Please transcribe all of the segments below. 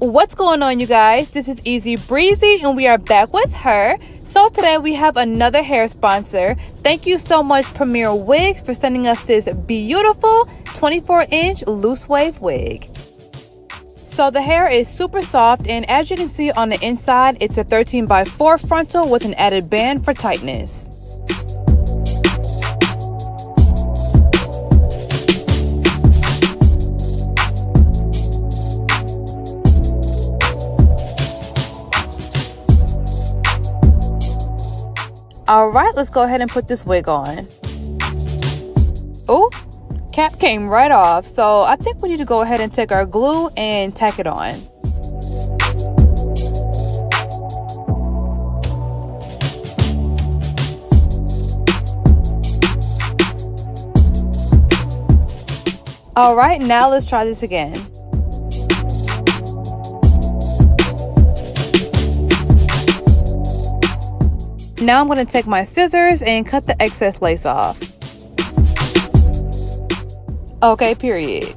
What's going on, you guys? This is Easy Breezy and we are back with her. So today we have another hair sponsor. Thank you so much, Premier Wigs, for sending us this beautiful 24-inch loose wave wig. So the hair is super soft, and as you can see on the inside, it's a 13x4 frontal with an added band for tightness. Alright, let's go ahead and put this wig on. Oh, cap came right off, so I think we need to go ahead and take our glue and tack it on. Alright, now let's try this again. Now I'm going to take my scissors and cut the excess lace off. Okay, period.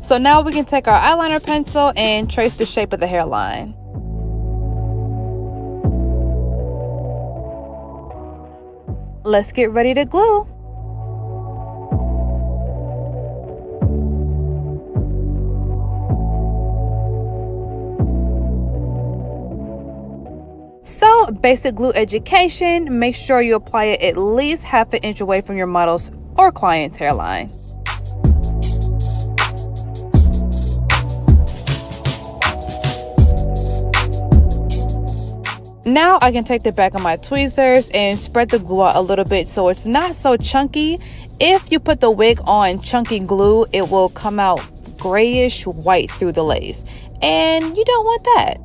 So now we can take our eyeliner pencil and trace the shape of the hairline. Let's get ready to glue. So, basic glue education, make sure you apply it at least half an inch away from your model's or client's hairline. Now I can take the back of my tweezers and spread the glue out a little bit so it's not so chunky. If you put the wig on chunky glue, it will come out grayish white through the lace, and you don't want that.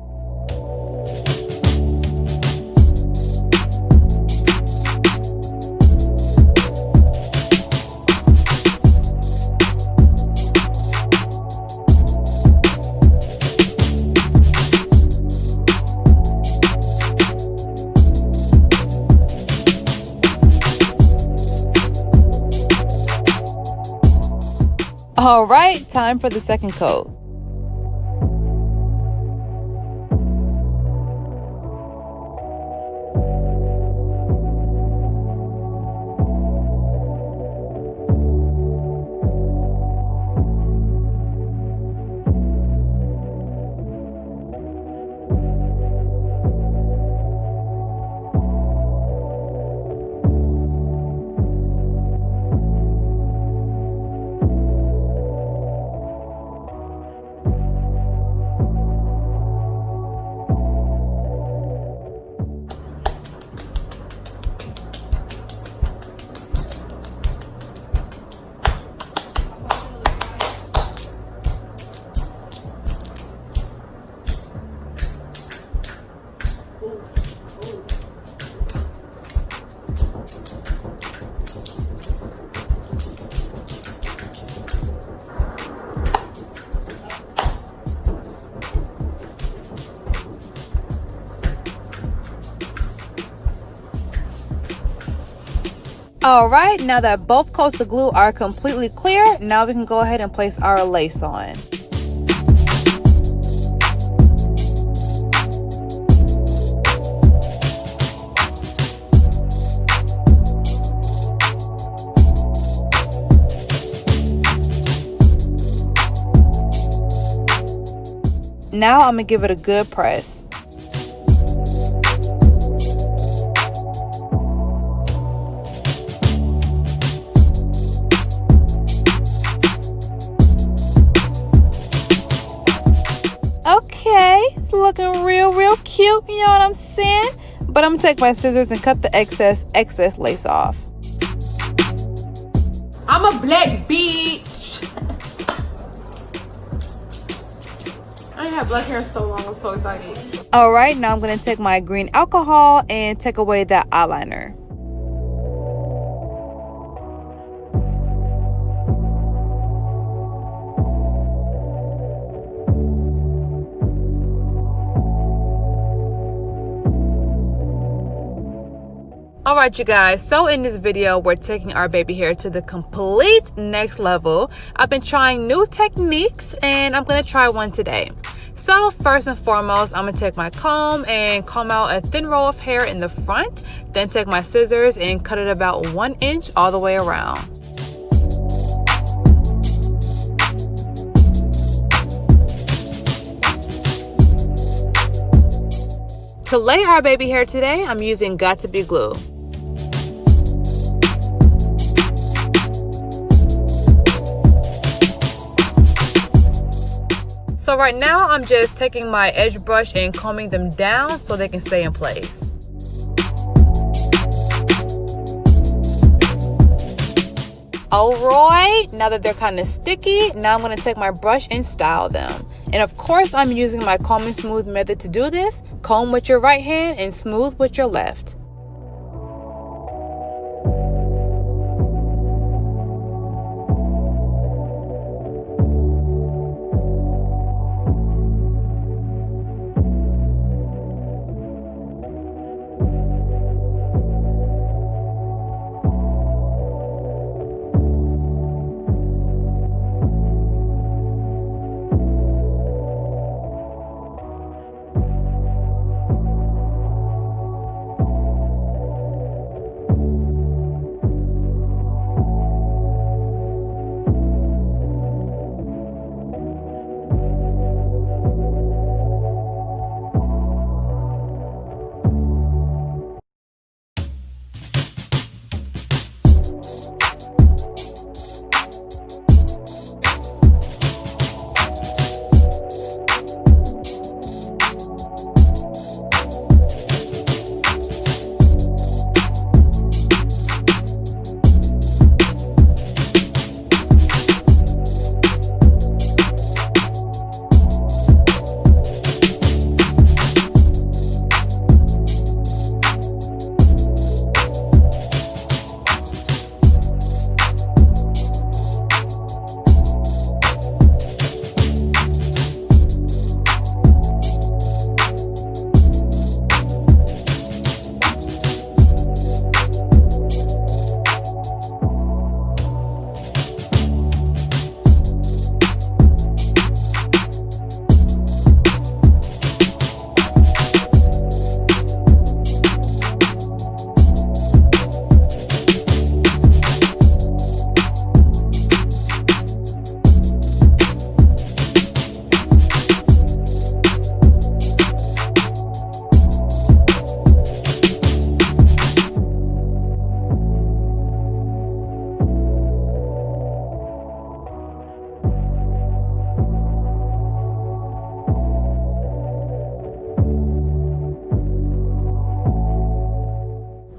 Alright, time for the second coat. Alright, now that both coats of glue are completely clear, now we can go ahead and place our lace on. Now I'm going to give it a good press. Okay, it's looking real cute, you know what I'm saying? But I'm gonna take my scissors and cut the excess lace off. I'm a black bitch. I ain't had black hair in so long, I'm so excited. Alright, now I'm gonna take my green alcohol and take away that eyeliner. Alright, you guys, so in this video we're taking our baby hair to the complete next level. I've been trying new techniques and I'm gonna try one today. So first and foremost, I'm gonna take my comb and comb out a thin row of hair in the front, then take my scissors and cut it about 1 inch all the way around. To lay our baby hair today, I'm using Got To Be glue. So right now, I'm just taking my edge brush and combing them down so they can stay in place. Alright, now that they're kind of sticky, now I'm going to take my brush and style them. And of course, I'm using my comb and smooth method to do this. Comb with your right hand and smooth with your left.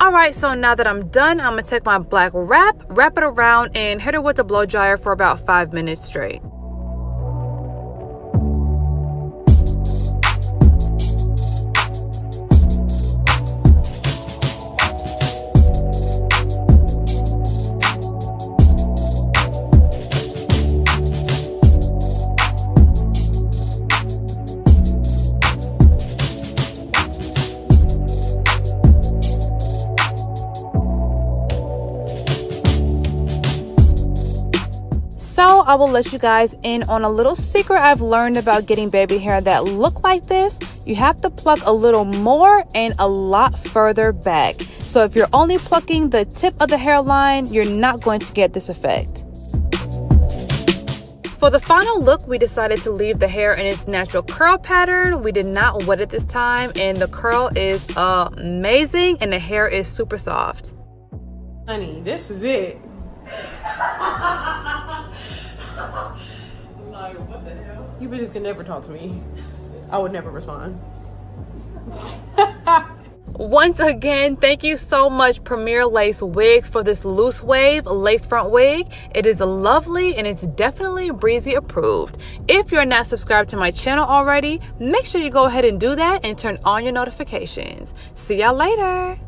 Alright, so now that I'm done, I'm going to take my black wrap it around, and hit it with the blow dryer for about 5 minutes straight. So I will let you guys in on a little secret I've learned about getting baby hair that look like this. You have to pluck a little more and a lot further back. So if you're only plucking the tip of the hairline, you're not going to get this effect. For the final look, we decided to leave the hair in its natural curl pattern. We did not wet it this time, and the curl is amazing and the hair is super soft. Honey, this is it. Like, what the hell? You bitches can never talk to me. I would never respond. Once again, thank you so much Premier Lace Wigs for this loose wave lace front wig. It is lovely and it's definitely Breezy approved. If you're not subscribed to my channel already, make sure you go ahead and do that and turn on your notifications. See y'all later.